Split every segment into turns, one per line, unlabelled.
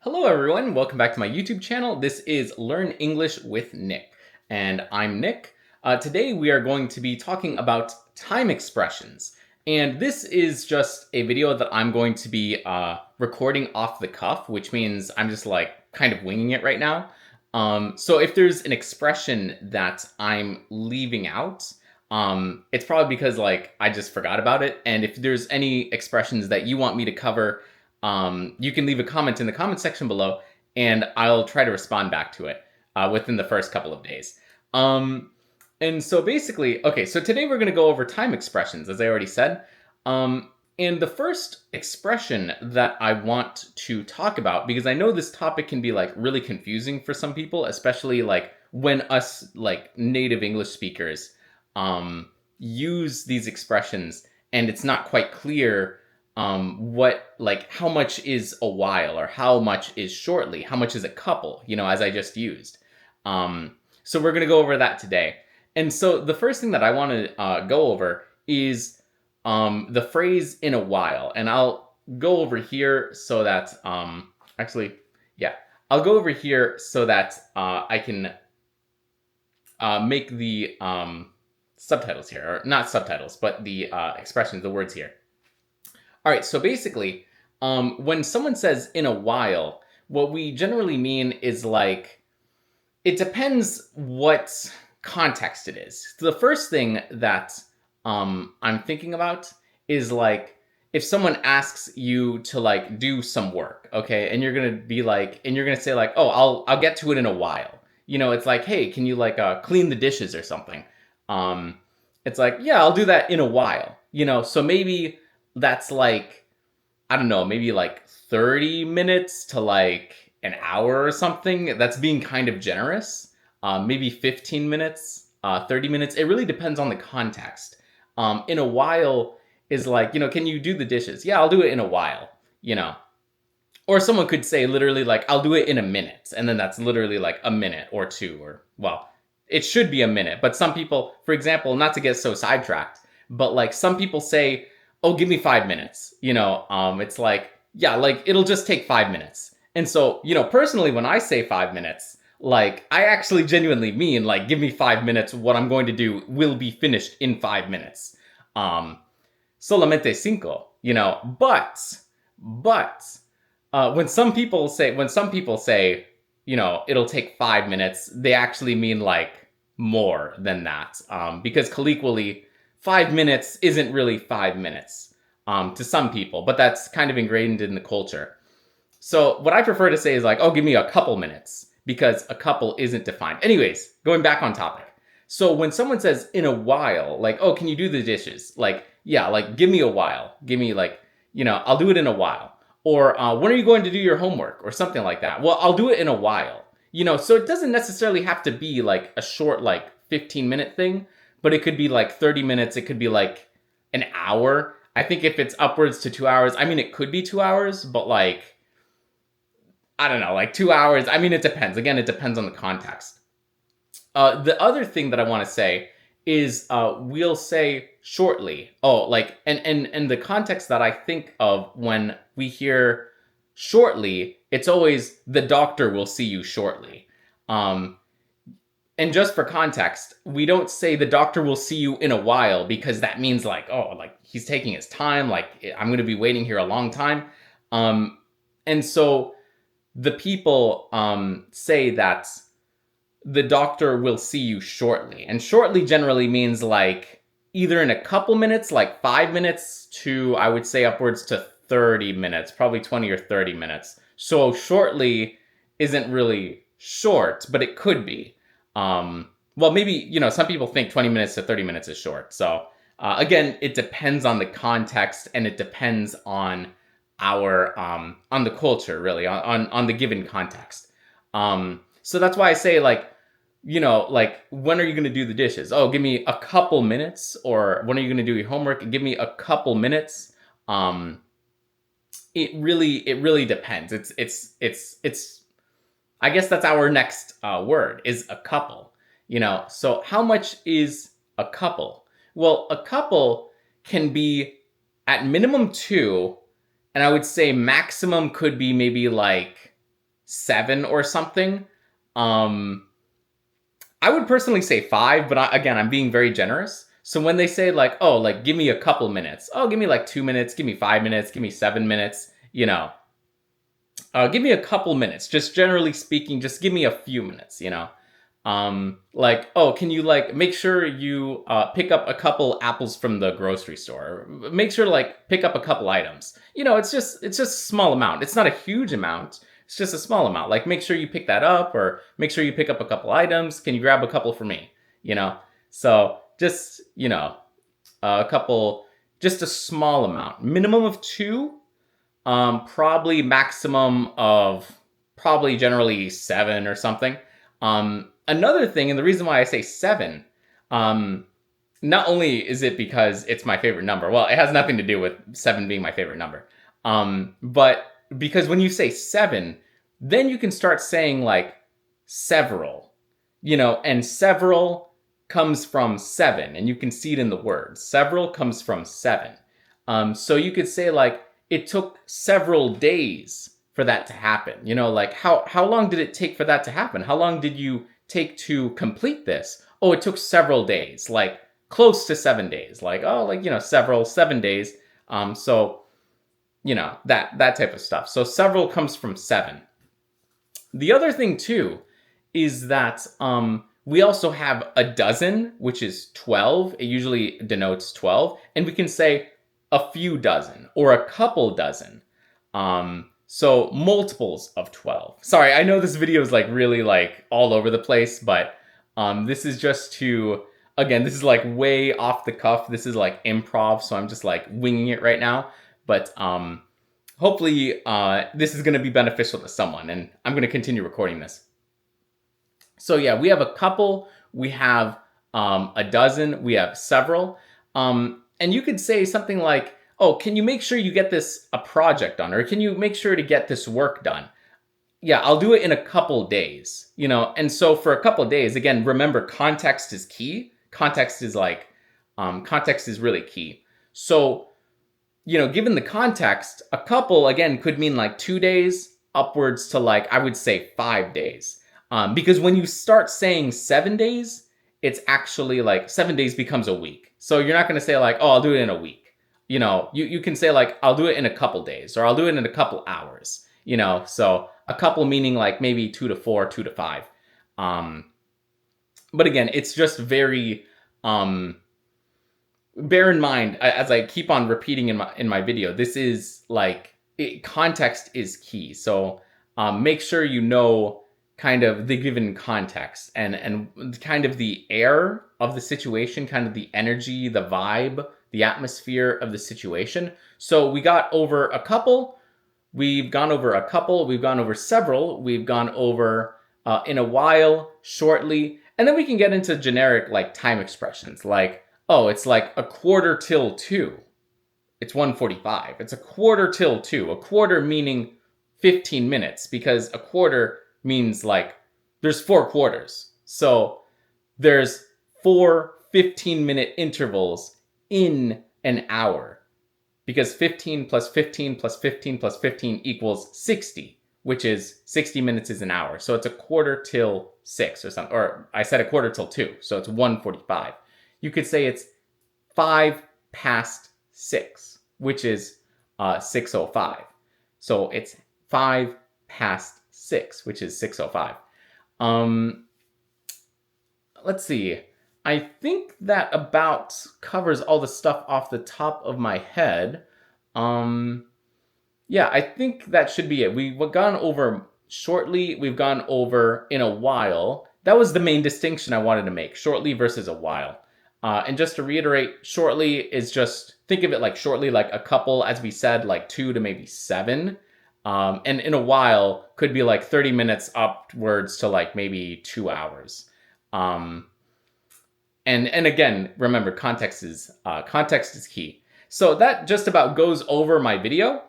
Hello, everyone. Welcome back to my YouTube channel. This is Learn English with Nick, and I'm Nick. Today, we are going to be talking about time expressions. And this is just a video that I'm going to be recording off the cuff, which means I'm just like kind of winging it right now. So if there's an expression that I'm leaving out, it's probably because like I just forgot about it. And if there's any expressions that you want me to cover, you can leave a comment in the comment section below, and I'll try to respond back to it within the first couple of days. And so basically, okay, so today we're going to go over time expressions, as I already said. And the first expression that I want to talk about, because I know this topic can be like really confusing for some people, especially like when us like native English speakers use these expressions and it's not quite clear what like how much is a while or how much is shortly, how much is a couple, as I just used. So we're going to go over that today. And so the first thing that I want to go over is the phrase "in a while," and I'll go over here so that actually, yeah, I'll go over here so that I can make the subtitles here, or not subtitles, but the expressions, the words here. All right, so basically, when someone says "in a while," what we generally mean is like it depends what context it is. So the first thing that I'm thinking about is like if someone asks you to like do some work, okay, and you're gonna be like, and you're gonna say like, oh, I'll get to it in a while. It's like, hey, can you like clean the dishes or something? It's like, yeah, I'll do that in a while. So maybe that's like, I don't know, maybe like 30 minutes to like an hour or something. That's being kind of generous. Maybe 15 minutes, 30 minutes. It really depends on the context. In a while is like, can you do the dishes? Yeah, I'll do it in a while, you know. Or someone could say literally like, I'll do it in a minute. And then that's literally like a minute or two, or well, it should be a minute. But some people, for example, not to get so sidetracked, but like some people say, oh, give me 5 minutes. It's like, yeah, like it'll just take 5 minutes. And so, personally, when I say 5 minutes, like I actually genuinely mean like, give me 5 minutes. What I'm going to do will be finished in 5 minutes. Solamente cinco, but when some people say, it'll take 5 minutes, they actually mean like more than that. Because colloquially, 5 minutes isn't really 5 minutes to some people, but that's kind of ingrained in the culture. So what I prefer to say is like, oh, give me a couple minutes, because a couple isn't defined. Anyways, going back on topic. So when someone says in a while, like, oh, can you do the dishes? Like, yeah, like give me a while. Give me like, I'll do it in a while. Or when are you going to do your homework or something like that? Well, I'll do it in a while. So it doesn't necessarily have to be like a short, like 15-minute thing, but it could be like 30 minutes. It could be like an hour. I think if it's upwards to 2 hours, I mean, it could be 2 hours, but like, I don't know, like 2 hours. I mean, it depends. Again, it depends on the context. The other thing that I want to say is we'll say shortly. Oh, like and the context that I think of when we hear shortly, it's always the doctor will see you shortly. And just for context, we don't say the doctor will see you in a while, because that means like, oh, like he's taking his time, like I'm going to be waiting here a long time. And so the people say that the doctor will see you shortly. And shortly generally means like either in a couple minutes, like 5 minutes, to I would say upwards to 30 minutes, probably 20 or 30 minutes. So shortly isn't really short, but it could be. Well, maybe, some people think 20 minutes to 30 minutes is short. So again, it depends on the context, and it depends on our on the culture, really, on the given context. So that's why I say like, like when are you going to do the dishes? Oh, give me a couple minutes. Or when are you going to do your homework? Give me a couple minutes. It really depends. It's I guess that's our next word, is a couple. So how much is a couple? Well, a couple can be at minimum two, and I would say maximum could be maybe like 7 or something. I would personally say 5, but again, I'm being very generous. So when they say like, oh, like give me a couple minutes. Oh, give me like 2 minutes, give me 5 minutes, give me 7 minutes, give me a couple minutes. Just generally speaking, just give me a few minutes. Like, oh, can you like make sure you pick up a couple apples from the grocery store? Make sure to like pick up a couple items. It's just a small amount. It's not a huge amount. It's just a small amount. Like make sure you pick that up, or make sure you pick up a couple items. Can you grab a couple for me? So just a couple, just a small amount, minimum of 2. Probably maximum of probably generally 7 or something. Another thing, and the reason why I say 7, not only is it because it's my favorite number. Well, it has nothing to do with 7 being my favorite number. But because when you say 7, then you can start saying like several, and several comes from 7, and you can see it in the word. Several comes from 7. So you could say like, it took several days for that to happen. Like how long did it take for that to happen? How long did you take to complete this? Oh, it took several days, like close to 7 days. Like, oh, like, 7 days. So, that type of stuff. So several comes from 7. The other thing too is that we also have a dozen, which is 12. It usually denotes 12. And we can say a few dozen or a couple dozen. So multiples of 12. Sorry, I know this video is like really like all over the place, but this is just to, again, this is like way off the cuff. This is like improv, so I'm just like winging it right now. But hopefully this is going to be beneficial to someone, and I'm going to continue recording this. So yeah, we have a couple, we have a dozen, we have several. And you could say something like, oh, can you make sure you get a project done? Or can you make sure to get this work done? Yeah, I'll do it in a couple days, And so for a couple days, again, remember context is key. Context is really key. So, given the context, a couple, again, could mean like 2 days upwards to like, I would say 5 days. Because when you start saying 7 days, it's actually like 7 days becomes a week. So you're not going to say like, oh, I'll do it in a week. You can say like, I'll do it in a couple days, or I'll do it in a couple hours, so a couple meaning like maybe 2 to 4, 2 to 5. But again, it's just very, bear in mind, as I keep on repeating in my video, this is like, context is key. So make sure you know kind of the given context and kind of the air of the situation, kind of the energy, the vibe, the atmosphere of the situation. So we got over a couple, we've gone over a couple, we've gone over several, we've gone over in a while, shortly, and then we can get into generic like time expressions like, oh, it's like a quarter till 2. It's 1:45. It's a quarter till 2. A quarter meaning 15 minutes, because a quarter means like there's 4 quarters. So there's 4 15-minute intervals in an hour, because 15 plus 15 plus 15 plus 15 equals 60, which is 60 minutes is an hour. So it's a quarter till 6 or something, or I said a quarter till 2. So it's 1:45. You could say it's 5 past 6, which is 6:05. So it's 5 past 6, which is 6:05. Let's see. I think that about covers all the stuff off the top of my head. Yeah, I think that should be it. We've gone over shortly. We've gone over in a while. That was the main distinction I wanted to make, shortly versus a while. And just to reiterate, shortly is just, think of it like shortly, like a couple, as we said, like 2 to maybe 7. And in a while could be like 30 minutes upwards to like maybe 2 hours. And again, remember, context is key. So that just about goes over my video,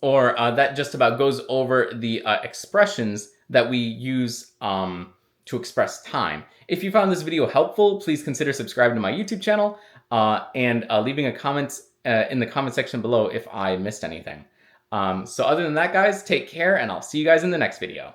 or that just about goes over the expressions that we use to express time. If you found this video helpful, please consider subscribing to my YouTube channel and leaving a comment in the comment section below if I missed anything. So other than that, guys, take care, and I'll see you guys in the next video.